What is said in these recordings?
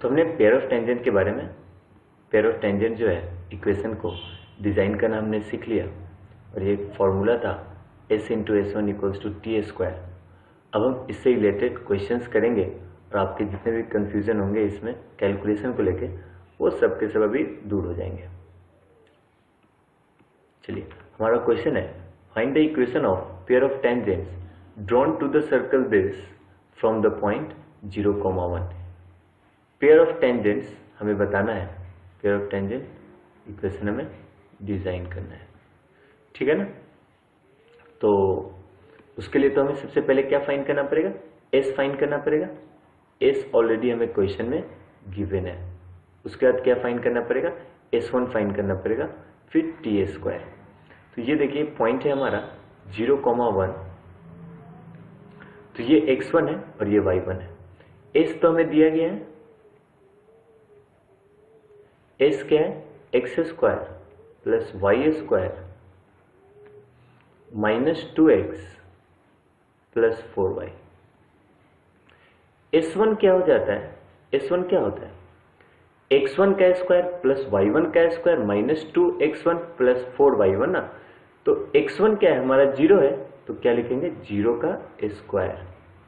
तो हमने pair of tangent के बारे में, पेयर ऑफ टेंजेंट जो है इक्वेशन को डिज़ाइन करना हमने सीख लिया और ये एक फॉर्मूला था s into S one equals to T square. अब हम इससे रिलेटेड क्वेश्चंस करेंगे और आपके जितने भी कंफ्यूजन होंगे इसमें कैलकुलेशन को लेके वो सब के सब अभी दूर हो जाएंगे। चलिए हमारा क्वेश्चन है find the equation of pair of tangents drawn to the circle base from the point 0,1। Pair of tangents हमें बताना है, पेयर ऑफ टेंजेंट इक्वेशन हमें डिजाइन करना है, ठीक है ना। तो उसके लिए तो हमें सबसे पहले क्या फाइंड करना पड़ेगा, एस फाइंड करना पड़ेगा। एस ऑलरेडी हमें क्वेश्चन में गिवन है। उसके बाद क्या फाइंड करना पड़ेगा, S1 फाइंड करना पड़ेगा, फिर टी स्क्वायर। तो ये देखिए पॉइंट है हमारा 0,1, तो ये x1 है और ये y1 है। s तो हमें दिया गया है, s क्या है, X square plus Y square minus 2x plus 4y। S1 क्या हो जाता है, S1 क्या होता है, x1 का स्क्वायर प्लस y1 का square minus 2x1 plus 4y1 ना। तो x1 क्या है हमारा 0 है, तो क्या लिखेंगे 0 का स्क्वायर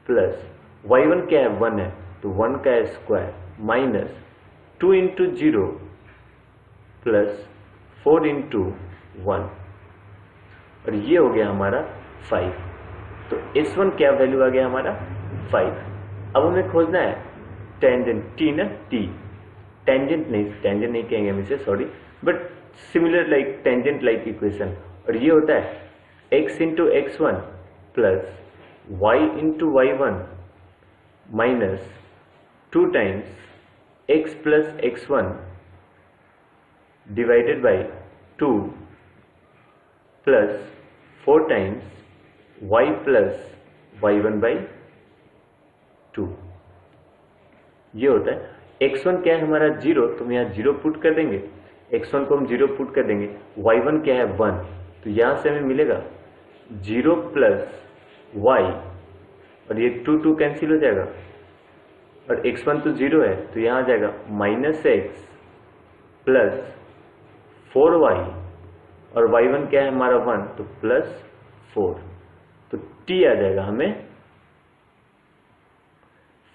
प्लस y1 क्या है 1 है, तो 1 का square minus 2 into 0 plus 4 into 1 और ये हो गया हमारा 5। तो S1 क्या वैल्यू आ गया हमारा 5। अब हमें खोजना है टेंजेंट टी ना, टी टेंजेंट नहीं कहेंगे हम इसे, sorry, but similar like tangent like equation. और ये होता है x into x1 plus y into y1 minus 2 times x plus x1 divided by 2 plus 4 times y plus y1 by 2। ये होता है x1 क्या है हमारा 0, तो हम यहाँ 0 पुट कर देंगे, x1 को हम 0 पुट कर देंगे, y1 क्या है 1, तो यहाँ से हमें मिलेगा 0 प्लस y और ये 2 कैंसिल हो जाएगा और x1 तो 0 है तो यहाँ आ जाएगा माइनस x प्लस 4y और y1 क्या है हमारा 1, तो प्लस 4। तो t आ जाएगा हमें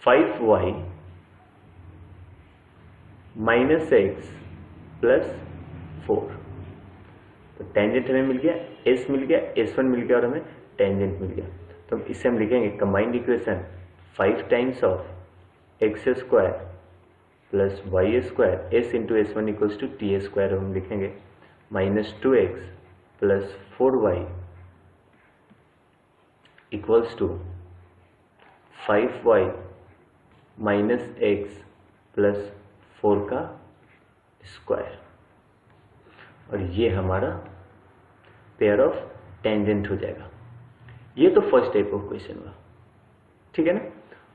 5y माइनस x प्लस 4। तो टेंजेंट हमें मिल गया, s मिल गया, s1 मिल गया और हमें टेंजेंट मिल गया। तो इससे हम लिखेंगे combined equation 5 times of X square plus Y square s into s1 equals to T square हम लिखेंगे minus 2x plus 4y equals to 5y minus x plus 4 का स्क्वायर। और ये हमारा पेयर ऑफ टेंजेंट हो जाएगा। ये तो फर्स्ट टाइप ऑफ क्वेश्चन हुआ, ठीक है ना।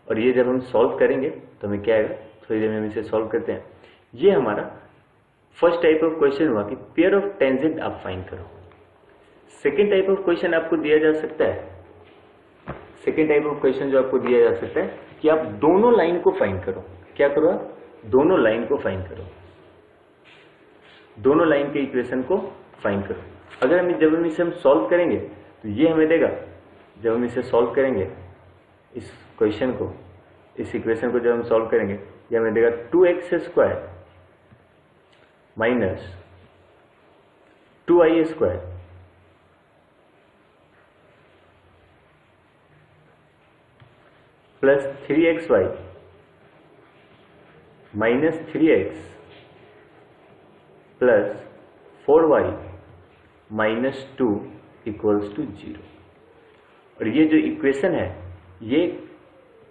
और ये जब हम सॉल्व करेंगे तो हमें क्या आएगा, थोड़ी देर में हम इसे सॉल्व करते हैं। ये हमारा फर्स्ट टाइप ऑफ क्वेश्चन हुआ कि पेयर ऑफ टेंजेंट आप फाइंड करो। सेकेंड टाइप ऑफ क्वेश्चन आपको दिया जा सकता है, सेकेंड टाइप ऑफ क्वेश्चन जो आपको दिया जा सकता है कि आप दोनों लाइन को फाइंड करो। क्या करो, आप दोनों लाइन को फाइंड करो, दोनों लाइन के इक्वेशन को फाइंड करो। अगर हम जब हम इसे सॉल्व करेंगे तो ये हमें देगा, जब हम इसे सॉल्व करेंगे इस क्वेश्चन को, इस इक्वेशन को जब हम सॉल्व करेंगे ये हमें देगा 2x square minus 2y square plus 3xy minus 3x plus 4y minus 2 equals to 0। और ये जो इक्वेशन है ये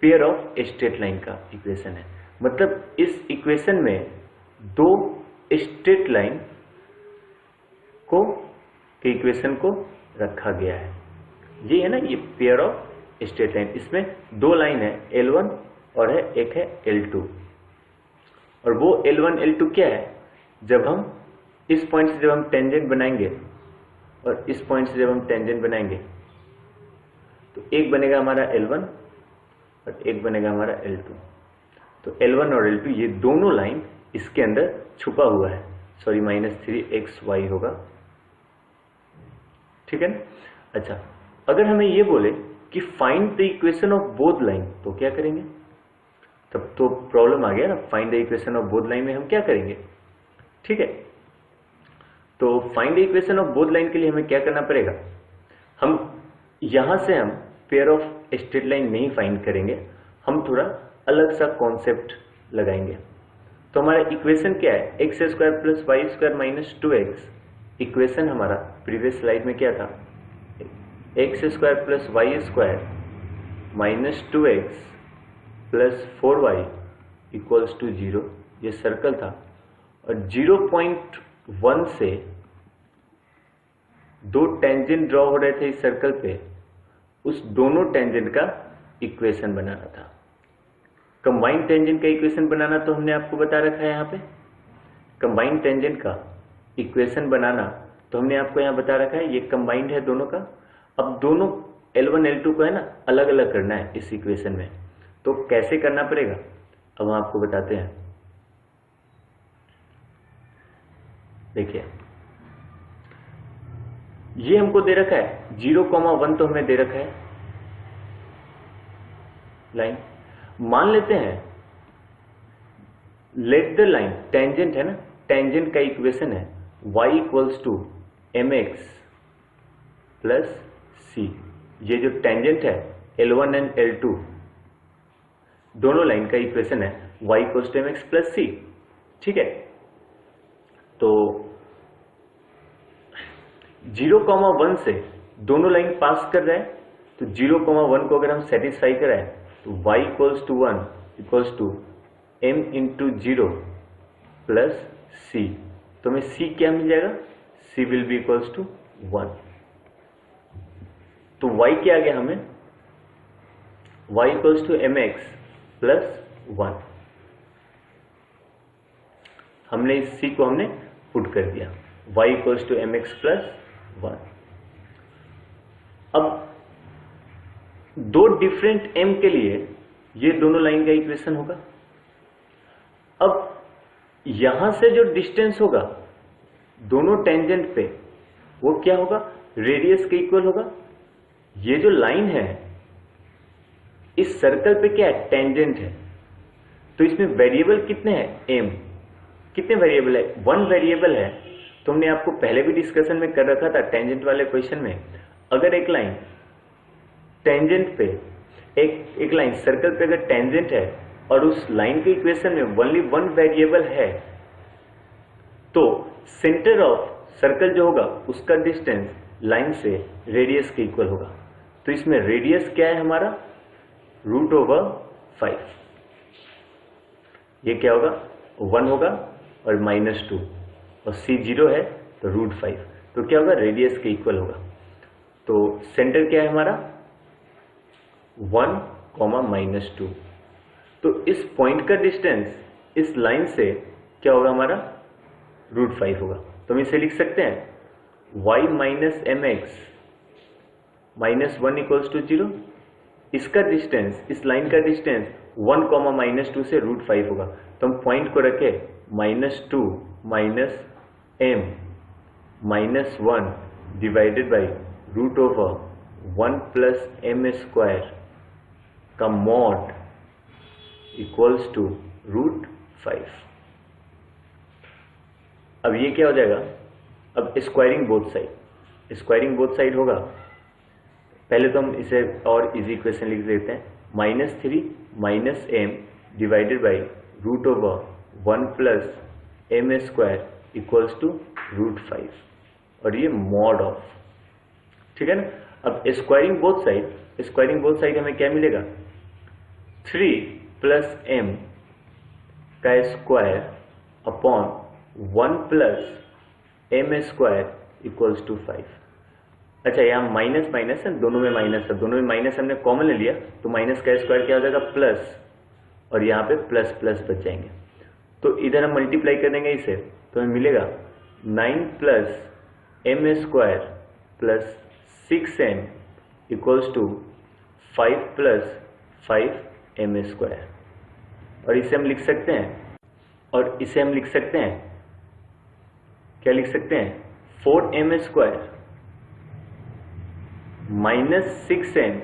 पेयर ऑफ स्ट्रेट लाइन का इक्वेशन है। मतलब इस इक्वेशन में दो स्ट्रेट लाइन को के इक्वेशन को रखा गया है। ये है ना, ये पेयर ऑफ स्ट्रेट लाइन, इसमें दो लाइन है L1 और है एक है L2। और वो L1 L2 क्या है, जब हम इस पॉइंट से जब हम टेंजेंट बनाएंगे और इस पॉइंट से जब हम टेंजेंट बनाएंगे तो एक बनेगा हमारा L1 और एक बनेगा हमारा L2। तो L1 और L2 ये दोनों लाइन इसके अंदर छुपा हुआ है, सॉरी -3xy होगा, ठीक है ना। अच्छा, अगर हमें ये बोले कि find the equation of both line, तो क्या करेंगे? तब तो प्रॉब्लम आ गया ना, find the equation of both line में हम क्या करेंगे, ठीक है। तो find the equation of both line के लिए हमें क्या करना पड़ेगा, हम यहां से हम पेयर ऑफ स्ट्रेट लाइन नहीं फाइंड करेंगे, हम थोड़ा अलग सा कॉन्सेप्ट लगाएंगे। तो हमारा इक्वेशन क्या है, x² + y² - 2x। इक्वेशन हमारा प्रीवियस स्लाइड में क्या था, x² + y² - 2x + 4y = 0, ये सर्कल था। और 0.1 से दो टेंजेंट ड्रॉ हो रहे थे इस सर्कल पे, उस दोनों टेंजेंट का इक्वेशन बनाना था। कंबाइंड टेंजेंट का इक्वेशन बनाना तो हमने आपको बता रखा है यहाँ पे, कंबाइंड टेंजेंट का इक्वेशन बनाना तो हमने आपको यहाँ बता रखा है, ये कंबाइंड है दोनों का। अब दोनों L1 L2 को है ना अलग अलग करना है इस इक्वेशन में, तो कैसे करना पड़ेगा अब हम आपको बताते हैं। देखिए ये हमको दे रखा है 0,1 तो हमें दे रखा है लाइन। मान लेते हैं लेट द लाइन, टेंजेंट है ना, टेंजेंट का इक्वेशन है y = mx + c। ये जो टेंजेंट है L1 एंड L2 दोनों लाइन का इक्वेशन है y = mx + c, ठीक है। तो 0,1 से दोनों लाइन पास कर रहे हैं, तो 0,1 को अगर हम सेटिस्फाई कराएं तो y = 1 = m × 0 + c। तो हमें c क्या मिल जाएगा, c will be = 1। तो y क्या आ गया हमें, y = mx + 1। हमने इस c को हमने पुट कर दिया, y = mx + 1। अब दो डिफरेंट m के लिए ये दोनों लाइन का इक्वेशन होगा। अब यहां से जो डिस्टेंस होगा दोनों टेंजेंट पे, वो क्या होगा, रेडियस के इक्वल होगा। ये जो लाइन है इस सर्कल पे क्या है, टेंजेंट है, तो इसमें वेरिएबल कितने हैं, m। कितने वेरिएबल है, 1 वेरिएबल है। तो हमने आपको पहले भी डिस्कशन में कर रखा था टेंजेंट वाले क्वेश्चन में, अगर एक लाइन टेंजेंट पे, एक लाइन सर्कल पे अगर टेंजेंट है और उस लाइन के इक्वेशन में ओनली 1 वेरिएबल है, तो सेंटर ऑफ सर्कल जो होगा उसका डिस्टेंस लाइन से रेडियस के इक्वल होगा। तो इसमें रेडियस क्या है हमारा, √5। ये क्या होगा, 1 होगा और -2, और c 0 है तो √5, तो क्या होगा, रेडियस के इक्वल होगा। तो सेंटर क्या है हमारा, 1, -2। तो इस पॉइंट का डिस्टेंस इस लाइन से क्या होगा हमारा, √5 होगा। तो हम इसे लिख सकते हैं y - mx - 1 = 0। इसका डिस्टेंस, इस लाइन का डिस्टेंस 1, -2 से √5 होगा। तो हम पॉइंट को रखे -2 - m -1 डिवाइडेड बाई √1 + m² का मॉड = √5। अब ये क्या हो जाएगा, अब squaring both side, squaring both side होगा। पहले तो हम इसे और इजी इक्वेशन लिख देते हैं, -3 - m डिवाइडेड बाई √1 + m² = √5, और ये मॉड ऑफ, ठीक है ना। अब squaring both side, squaring both side हमें क्या मिलेगा, 3 + m का स्क्वायर अपॉन 1 + m² = 5। अच्छा, यहाँ माइनस माइनस है, दोनों में माइनस है, दोनों में माइनस हमने कॉमन ले लिया, तो माइनस का स्क्वायर क्या हो जाएगा, प्लस, और यहाँ पे प्लस प्लस बच जाएंगे। तो इधर हम मल्टीप्लाई कर देंगे इसे, तो हमें मिलेगा 9 + m² + 6m = 5 + 5 m²। और इसे हम लिख सकते हैं, क्या लिख सकते हैं, 4m² minus 6m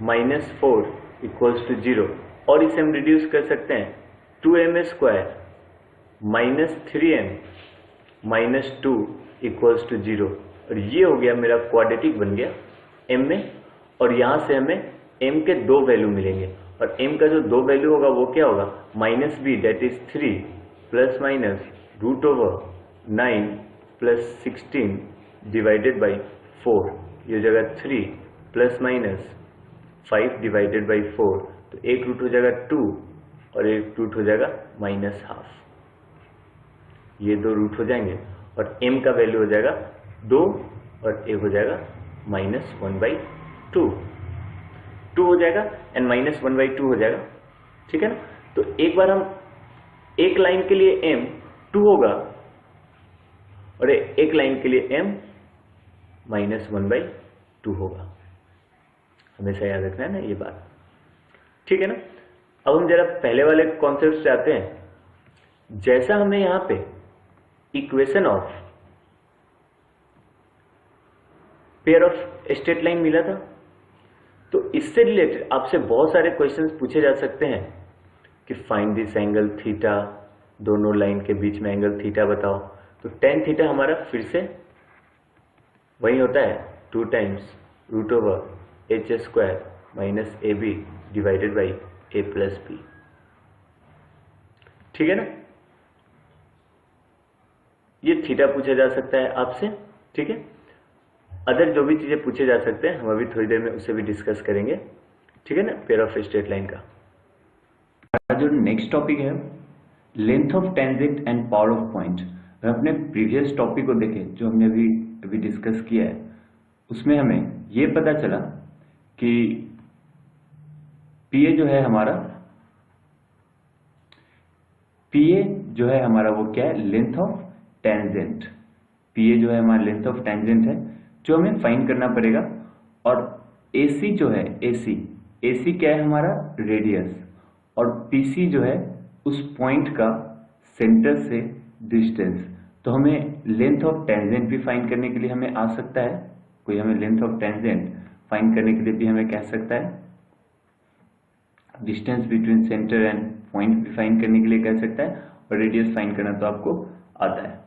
minus 4 equals to 0। और इसे हम रिड्यूस कर सकते हैं 2m² minus 3m minus 2 equals to 0। और ये हो गया मेरा क्वाड्रेटिक बन गया m में। और यहाँ से हमें m के 2 वैल्यू मिलेंगे, और m का जो 2 वैल्यू होगा वो क्या होगा, -b that is 3 plus minus √9 plus 16 divided by 4। ये हो जाएगा 3 प्लस माइनस 5 डिवाइडेड बाई 4। तो एक रूट हो जाएगा 2 और एक रूट हो जाएगा -12। ये 2 रूट हो जाएंगे और m का वैल्यू हो जाएगा 2 और a हो जाएगा -1/2। 2 हो जाएगा एंड -1/2 हो जाएगा, ठीक है ना। तो एक बार हम एक लाइन के लिए m 2 होगा और एक लाइन के लिए m -1/2 होगा। हमेशा याद रखना है ना ये बात, ठीक है ना। अब हम जरा पहले वाले कॉन्सेप्ट से आते हैं। जैसा हमें यहां पे equation of pair of straight line मिला था, तो इससे रिलेटेड आपसे बहुत सारे क्वेश्चंस पूछे जा सकते हैं कि फाइंड दिस एंगल थीटा, दोनों लाइन के बीच में एंगल थीटा बताओ। तो tan थीटा हमारा फिर से वही होता है 2 times √h² minus ab divided by a plus b, ठीक है ना। ये थीटा पूछा जा सकता है आपसे, ठीक है। अदर जो भी चीजें पूछे जा सकते हैं हम अभी थोड़ी देर में उसे भी डिस्कस करेंगे, ठीक है ना, पेयर ऑफ स्ट्रेट लाइन का। जो नेक्स्ट टॉपिक है length of tangent and power of point. अगर अपने प्रीवियस टॉपिक को देखें जो हमने अभी डिस्कस किया है, उसमें हमें ये पता चला कि PA जो है हमारा वो क्या है, लेंथ ऑफ टेंजेंट। PA जो है हमारा लेंथ ऑफ टेंजेंट है जो हमें फाइंड करना पड़ेगा। और AC जो है AC क्या है हमारा, रेडियस। और PC जो है उस पॉइंट का सेंटर से डिस्टेंस। तो हमें लेंथ ऑफ टेंजेंट भी फाइंड करने के लिए हमें आ सकता है, कोई हमें लेंथ ऑफ टेंजेंट फाइंड करने के लिए भी हमें कह सकता है, distance between centre and point भी फाइंड करने के लिए कह सकता है, और रेडियस फाइंड करना तो आपको आता है।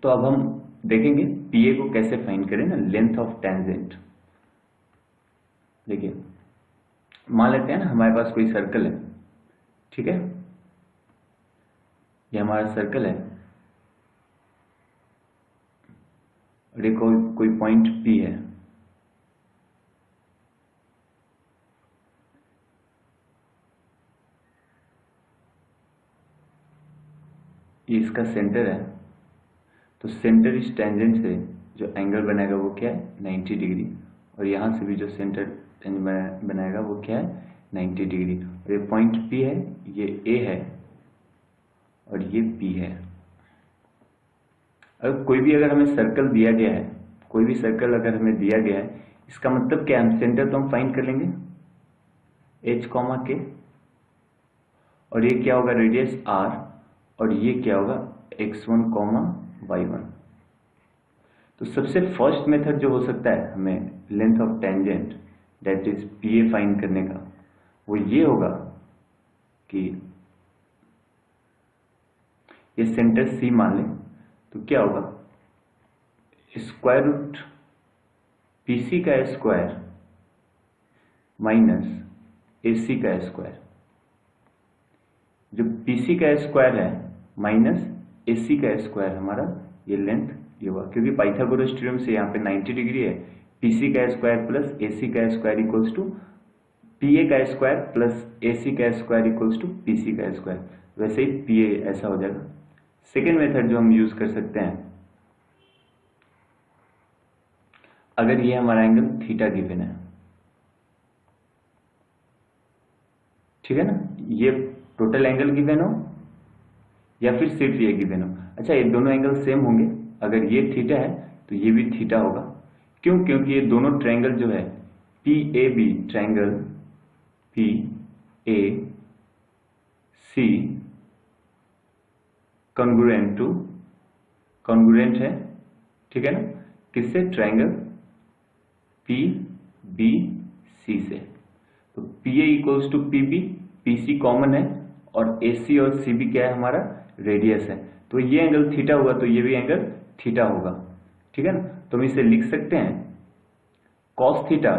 तो अब हम देखेंगे PA को कैसे फाइंड करें ना, लेंथ ऑफ टेंजेंट। देखिए मान लेते हैं ना हमारे पास कोई सर्कल है, ठीक है, ये हमारा सर्कल है और ये कोई पॉइंट P है। ये इसका सेंटर है। तो सेंटर इस टेंजेंट से जो एंगल बनाएगा वो क्या है, 90 डिग्री। और यहाँ से भी जो सेंटर टेंजेंट बनाएगा वो क्या है, 90 डिग्री। और ये पॉइंट P है, ये A है और ये B है। अगर हमें सर्कल दिया गया है, कोई भी सर्कल अगर हमें दिया गया है, इसका मतलब क्या है, हम सेंटर तो हम फाइंड कर लेंगे H, K। और ये क्या होगा, रेडियस R। और ये क्या होगा, x1, y1। तो सबसे फर्स्ट मेथड जो हो सकता है हमें length of tangent that is PA find करने का, वो ये होगा कि ये सेंटर C मान लें। तो क्या होगा, स्क्वायर रूट PC का स्क्वायर माइनस AC का स्क्वायर। जो PC का स्क्वायर है माइनस AC का स्क्वायर, हमारा ये लेंथ ये हुआ। क्योंकि पाइथागोरस थ्योरम से यहाँ पे 90 डिग्री है, PC का स्क्वायर प्लस AC का स्क्वायर इक्वल्स टू PA का स्क्वायर प्लस AC का स्क्वायर इक्वल्स टू PC का स्क्वायर। वैसे ही PA ऐसा हो जाएगा। सेकेंड मेथड जो हम यूज कर सकते हैं, अगर ये हमारा एंगल थीटा गिवन है, ठीक है ना, ये टोटल एंगल गिवन हो या फिर सिर्फ ये गिवन हो। अच्छा, ये दोनों एंगल सेम होंगे। अगर ये थीटा है तो ये भी थीटा होगा। क्यों, क्योंकि ये दोनों ट्रायंगल जो है PAB ट्रायंगल PAB सी कॉन्ग्रुएंट है, ठीक है ना, किससे? ट्रायंगल पी बी सी से। तो P A equals to P B, P C common है और ए सी और सी बी क्या है? हमारा रेडियस है। तो ये एंगल थीटा हुआ तो ये भी एंगल थीटा होगा, ठीक है ना। तो हम इसे लिख सकते हैं कॉस थीटा,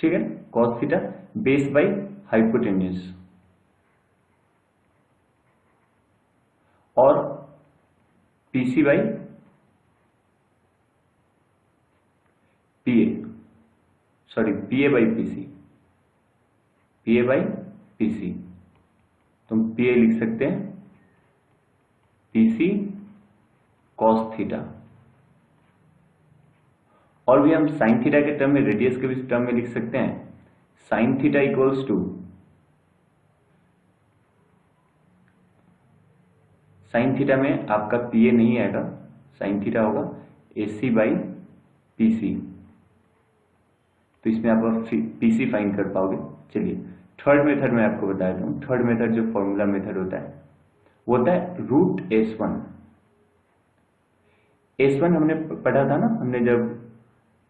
ठीक है, cos theta base by hypotenuse, और PC by PA, sorry PA by PC, PA by PC. तो हम पीए लिख सकते हैं पीसी कॉस थीटा, और भी हम साइन थीटा के टर्म में, रेडियस के भी टर्म में लिख सकते हैं sine theta equals to, sine theta में आपका पीए नहीं आएगा, साइन थीटा होगा एसी बाई पीसी। तो इसमें आप पीसी फाइंड कर पाओगे। चलिए थर्ड मेथड में आपको बता देता हूँ। थर्ड मेथड जो फॉर्मूला मेथड होता है वो होता है रूट S1। S1 हमने पढ़ा था ना, हमने जब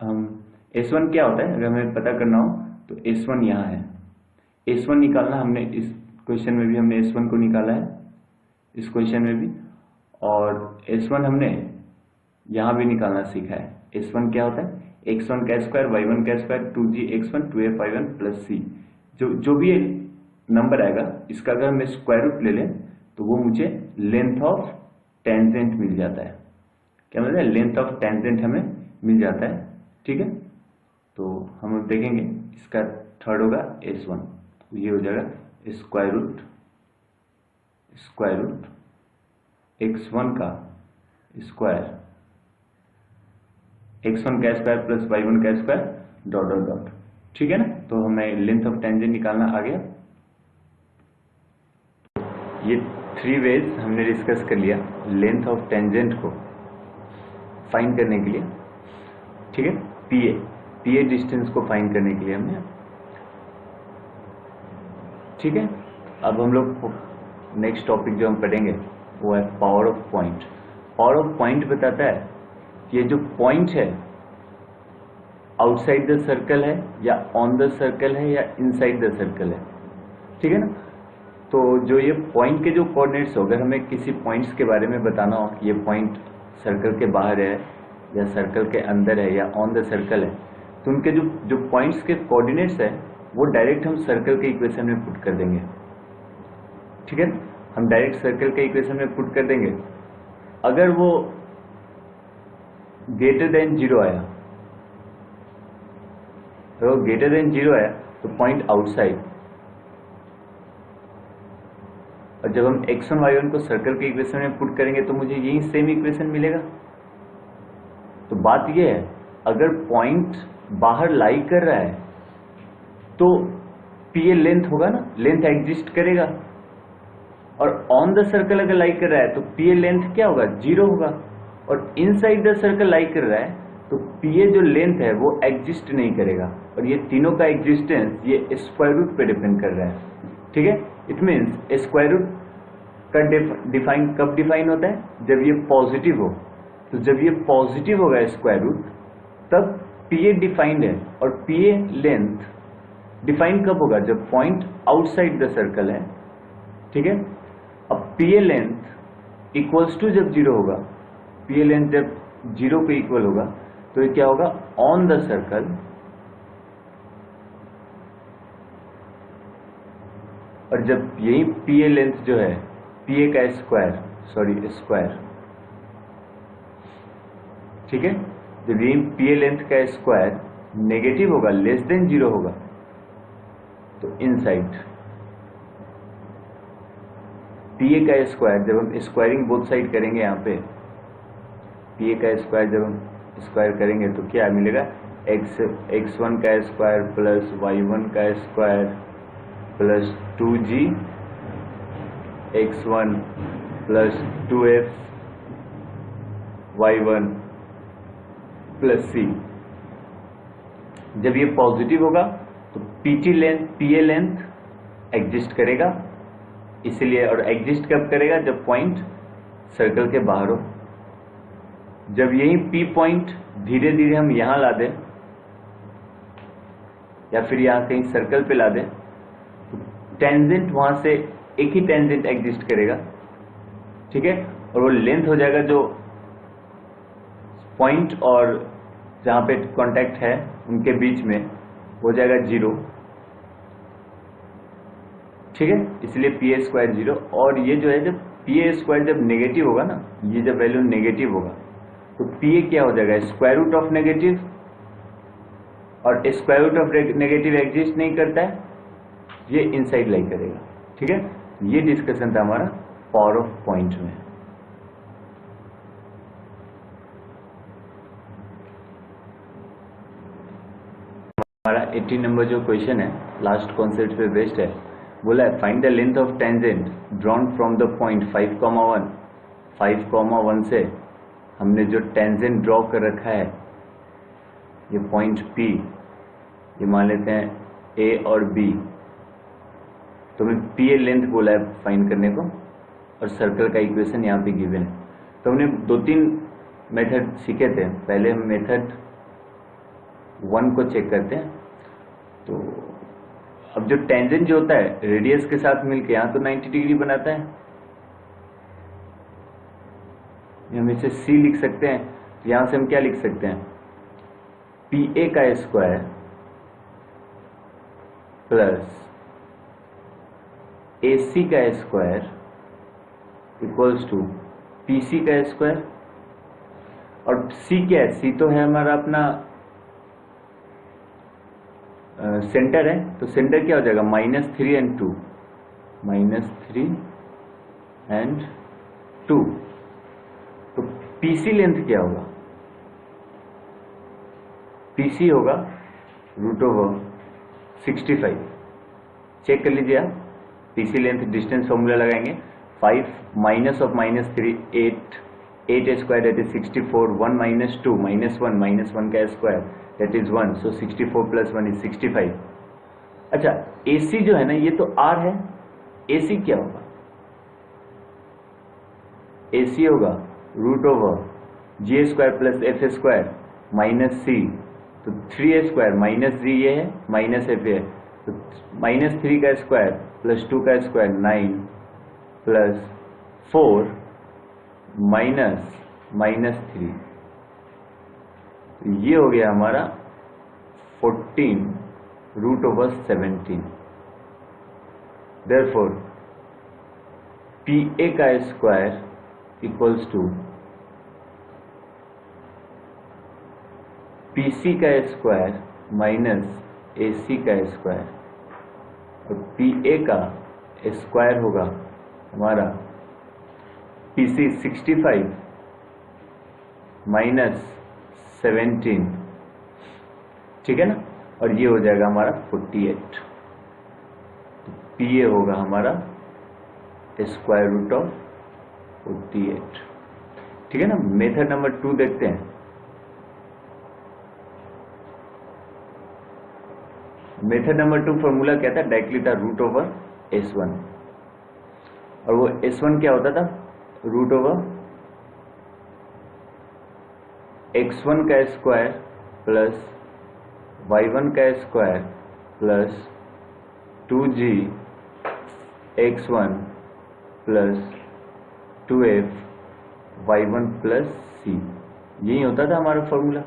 हम S1 क्या होता है अगर हमें पता करना हो तो S1 यहाँ है, S1 निकालना, हमने इस क्वेश्चन में भी हमने S1 को निकाला है, इस क्वेश्चन में भी, और S1 हमने यहाँ भी निकालना सीखा है। S1 क्या होता है? x1 का स्क्वायर y1 का square 2gx1 2f y1 plus c। जो भी नंबर आएगा इसका अगर हम स्क्वायर रूट ले लें तो वो मुझे लेंथ ऑफ टेंजेंट मिल जाता है। क्या मतलब है? लेंथ ऑफ टेंजेंट हमें मिल जाता है, ठीक है। तो हम देखेंगे इसका थर्ड होगा S1, तो ये हो जाएगा स्क्वायर रूट x1 का स्क्वायर, x1 का स्क्वायर प्लस y1 का स्क्वायर डॉट डॉट डॉट, ठीक है ना। तो हमें लेंथ ऑफ टेंजेंट निकालना आ गया। ये 3 वेज हमने डिस्कस कर लिया लेंथ ऑफ टेंजेंट को फाइंड करने के लिए, ठीक है। पीए डिस्टेंस को फाइंड करने के लिए हमने, ठीक है। अब हम लोग नेक्स्ट टॉपिक जो हम पढ़ेंगे वो है power of point. Power of point बताता है कि ये जो पॉइंट है आउटसाइड द सर्कल है या ऑन द सर्कल है या इनसाइड द सर्कल है, ठीक है ना। तो जो ये पॉइंट के जो कोऑर्डिनेट्स हो, अगर हमें किसी पॉइंट्स के बारे में बताना हो कि ये पॉइंट सर्कल के बाहर है या सर्कल के अंदर है या ऑन द सर्कल है, तो उनके जो पॉइंट्स के कोऑर्डिनेट्स है वो डायरेक्ट हम सर्कल के इक्वेशन में पुट कर देंगे, ठीक है। हम डायरेक्ट सर्कल के इक्वेशन में पुट कर देंगे। अगर वो ग्रेटर देन 0 आया, तो ग्रेटर देन 0 आया तो पॉइंट आउटसाइड, और जब हम x1 y1 को सर्कल के इक्वेशन में पुट करेंगे तो मुझे यही सेम इक्वेशन मिलेगा। तो बात यह है अगर पॉइंट बाहर लाई कर रहा है तो पीए लेंथ होगा ना, लेंथ एग्जिस्ट करेगा, और ऑन द सर्कल अगर लाई कर रहा है तो पीए लेंथ क्या होगा? 0 होगा, और इनसाइड द सर्कल लाई कर रहा है तो पीए जो लेंथ है वो एग्जिस्ट नहीं करेगा। और ये तीनों का एग्जिस्टेंस ये स्क्वायर रूट पे डिपेंड कर रहा है, ठीक है। इट मीन्स स्क्वायर रूट का डिफाइन कब डिफाइन होता है? जब ये पॉजिटिव हो। तो जब ये पॉजिटिव होगा स्क्वायर रूट तब पीए डिफाइंड है, और पीए लेंथ डिफाइन कब होगा? जब पॉइंट आउटसाइड द सर्कल है, ठीक है। अब पीए लेंथ इक्वल्स टू जब 0 होगा, पीए लेंथ जब 0 पे इक्वल होगा तो ये क्या होगा? ऑन द सर्कल, और जब यही पीए लेंथ जो है पीए का स्क्वायर, ठीक है, जब यही पीए लेंथ का स्क्वायर नेगेटिव होगा, लेस देन 0 होगा, तो इनसाइड पीए का स्क्वायर, जब हम स्क्वायरिंग बोथ साइड करेंगे, यहाँ पे पीए का स्क्वायर जब हम स्क्वायर करेंगे तो क्या मिलेगा? x1 का स्क्वायर प्लस y1 का square plus 2g x1 plus 2f y1 plus c। जब ये पॉजिटिव होगा तो पीए लेंथ एग्जिस्ट करेगा, इसीलिए, और एग्जिस्ट कब करेगा, जब पॉइंट सर्कल के बाहर हो। जब यही P पॉइंट धीरे धीरे हम यहां ला दें या फिर यहां कहीं सर्कल पे ला दें, तो टेंजेंट वहां से एक ही टेंजेंट एग्जिस्ट करेगा, ठीक है, और वो लेंथ हो जाएगा जो पॉइंट और जहां पे कांटेक्ट है उनके बीच में, हो जाएगा 0, ठीक है। इसलिए पी ए स्क्वायर 0। और ये जो है, जब पी ए स्क्वायर जब नेगेटिव होगा ना, ये जब वैल्यू नेगेटिव होगा तो पी ए क्या हो जाएगा, स्क्वायर रूट ऑफ नेगेटिव, और square root of negative exist नहीं करता है, ये इनसाइड लाई करेगा, ठीक है। ये डिस्कशन था हमारा पावर ऑफ पॉइंट में। हमारा 80 नंबर जो क्वेश्चन है, लास्ट कॉन्सेप्ट पे बेस्ड है। बोला है find the length of tangent drawn from the point 5,1। 5,1 से हमने जो टेंजेंट ड्रॉ कर रखा है, ये पॉइंट P, ये मान लेते हैं A और B, तो हमें PA लेंथ बोला है फाइंड करने को, और सर्कल का इक्वेशन यहाँ पे गिवन है। तो हमने 2-3 मेथड सीखे थे। पहले हम मेथड 1 को चेक करते हैं। तो अब जो टेंजेंट जो होता है रेडियस के साथ मिलके यहाँ तो 90 डिग्री बनाता है, हम इसे C लिख सकते हैं। तो यहाँ से हम क्या लिख सकते हैं, PA का स्क्वायर प्लस AC का स्क्वायर इक्वल्स टू PC का स्क्वायर। और C क्या है, C तो है हमारा अपना सेंटर है, तो सेंटर क्या हो जाएगा, -3 and 2, -3 and 2। तो PC लेंथ क्या होगा, PC होगा √65। चेक कर लीजिए आप, PC लेंथ डिस्टेंस फॉर्मूला लगाएंगे, 5 minus of -3 8 square that is 64, 1 - 2 -1 का square that is 1, so 64 + 1 is 65। अच्छा, AC जो है ना, ये तो R है, AC क्या होगा, AC होगा √G² + F² -C, तो 3A² -G ये है, -F है, तो -3 का स्क्वायर + 2 का स्क्वायर 9 + 4 -3, ये हो गया हमारा 14 √17। देयरफॉर PA का स्क्वायर इक्वल्स टू PC का स्क्वायर माइनस AC का स्क्वायर, और PA का स्क्वायर होगा हमारा PC 65 -17, ठीक है ना, और ये हो जाएगा हमारा 48। तो PA होगा हमारा √48, ठीक है ना। मेथड नंबर 2 देखते हैं। मेथड नंबर 2 फॉर्मूला क्या था, डायरेक्टली था √S1, और वो S1 क्या होता था, √x1 का स्क्वायर प्लस y1 का square plus 2g x1 plus 2f y1 plus c, यही होता था हमारा फॉर्मूला।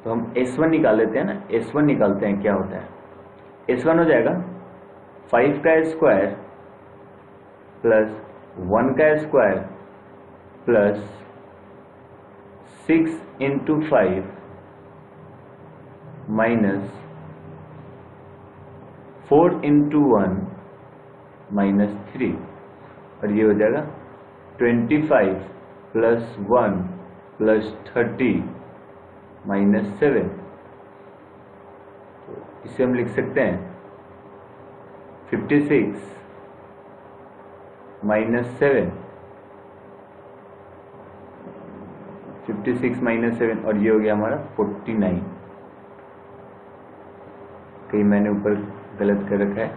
तो हम S1 निकाल लेते हैं ना, S1 निकालते हैं, क्या होता है, S1 हो जाएगा 5 का स्क्वायर प्लस 1 का स्क्वायर प्लस 6 × 5 माइनस 4 × 1 -3, और ये हो जाएगा 25 + 1 + 30 -7। तो इसे हम लिख सकते हैं 56 -7, 56 -7, और ये हो गया हमारा 49। कहीं मैंने ऊपर गलत कर रखा है,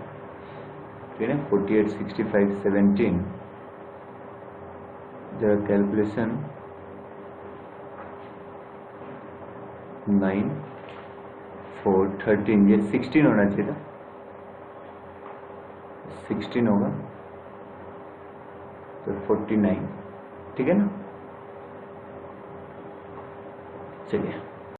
ठीक है, 48, 65, 17, जरा कैलकुलेशन 9, 4, 13, ये 16 होना चाहिए था, 16 होगा तो 49, ठीक है ना। चलिए